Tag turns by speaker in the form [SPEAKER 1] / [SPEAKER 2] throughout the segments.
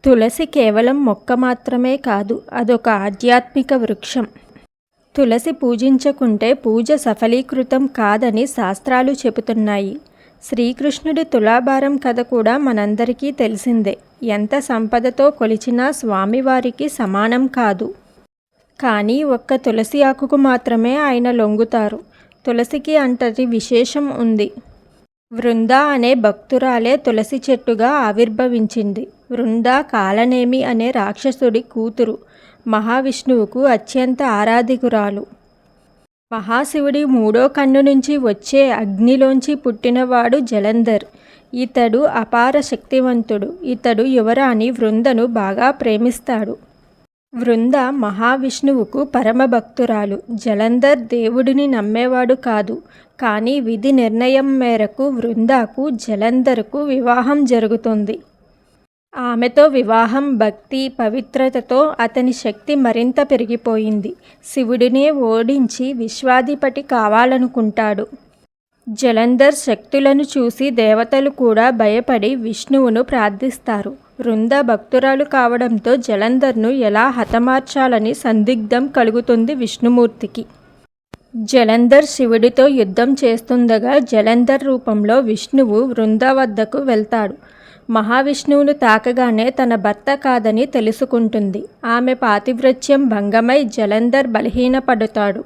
[SPEAKER 1] తులసి కేవలం మొక్క మాత్రమే కాదు, అదొక ఆధ్యాత్మిక వృక్షం. తులసి పూజించకుంటే పూజ సఫలీకృతం కాదని శాస్త్రాలు చెబుతున్నాయి. శ్రీకృష్ణుడి తులాభారం కథ కూడా మనందరికీ తెలిసిందే. ఎంత సంపదతో కొలిచినా స్వామివారికి సమానం కాదు. కానీ ఒక్క తులసి ఆకుకు మాత్రమే ఆయన లొంగుతారు. తులసికి అంతటి విశేషం ఉంది. వృంద అనే భక్తురాలే తులసి చెట్టుగా ఆవిర్భవించింది. వృంద కాలనేమి అనే రాక్షసుడి కూతురు. మహావిష్ణువుకు అత్యంత ఆరాధికురాలు. మహాశివుడి మూడో కన్ను నుంచి వచ్చే అగ్నిలోంచి పుట్టినవాడు జలంధర్. ఇతడు అపార శక్తివంతుడు. ఇతడు యువరాణి వృందను బాగా ప్రేమిస్తాడు. వృంద మహావిష్ణువుకు పరమ భక్తురాలు. జలంధర్ దేవుడిని నమ్మేవాడు కాదు. కానీ విధి నిర్ణయం మేరకు వృందాకు జలంధర్కు వివాహం జరుగుతుంది. ఆమెతో వివాహం భక్తి పవిత్రతతో అతని శక్తి మరింత పెరిగిపోయింది. శివుడినే ఓడించి విశ్వాధిపతి కావాలనుకుంటాడు. జలంధర్ శక్తులను చూసి దేవతలు కూడా భయపడి విష్ణువును ప్రార్థిస్తారు. వృంద భక్తురాలు కావడంతో జలంధర్ను ఎలా హతమార్చాలని సందిగ్ధం కలుగుతుంది విష్ణుమూర్తికి. జలంధర్ శివుడితో యుద్ధం చేస్తుండగా జలంధర్ రూపంలో విష్ణువు వృంద వద్దకు వెళ్తాడు. మహావిష్ణువును తాకగానే తన భర్త కాదని తెలుసుకుంటుంది. ఆమె పాతివ్రత్యం భంగమై జలంధర్ బలహీనపడతాడు.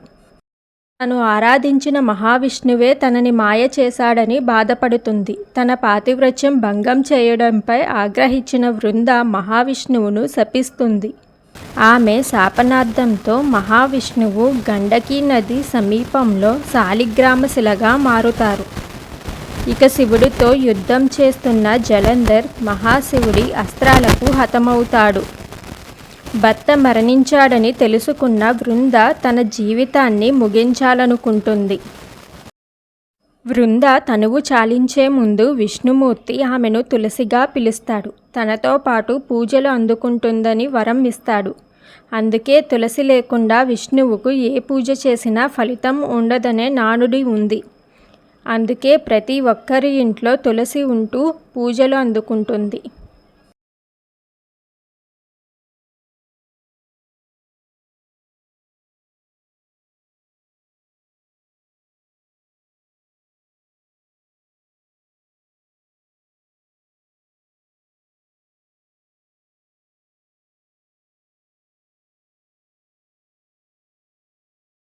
[SPEAKER 1] తను ఆరాధించిన మహావిష్ణువే తనని మాయ చేశాడని బాధపడుతుంది. తన పాతివ్రత్యం భంగం చేయడంపై ఆగ్రహించిన వృంద మహావిష్ణువును శపిస్తుంది. ఆమె శాపనార్థంతో మహావిష్ణువు గండకీ నది సమీపంలో శాలిగ్రామశిలగా మారుతారు. ఇక శివుడితో యుద్ధం చేస్తున్న జలంధర్ మహాశివుడి అస్త్రాలకు హతమవుతాడు. భర్త మరణించాడని తెలుసుకున్న వృంద తన జీవితాన్ని ముగించాలనుకుంటుంది. వృంద తనువు చాలించే ముందు విష్ణుమూర్తి ఆమెను తులసిగా పిలుస్తాడు. తనతో పాటు పూజలు అందుకుంటుందని వరం ఇస్తాడు. అందుకే తులసి లేకుండా విష్ణువుకు ఏ పూజ చేసినా ఫలితం ఉండదనే నానుడి ఉంది. అందుకే ప్రతి ఒక్కరి ఇంట్లో తులసి ఉంటూ పూజలు అందుకుంటుంది.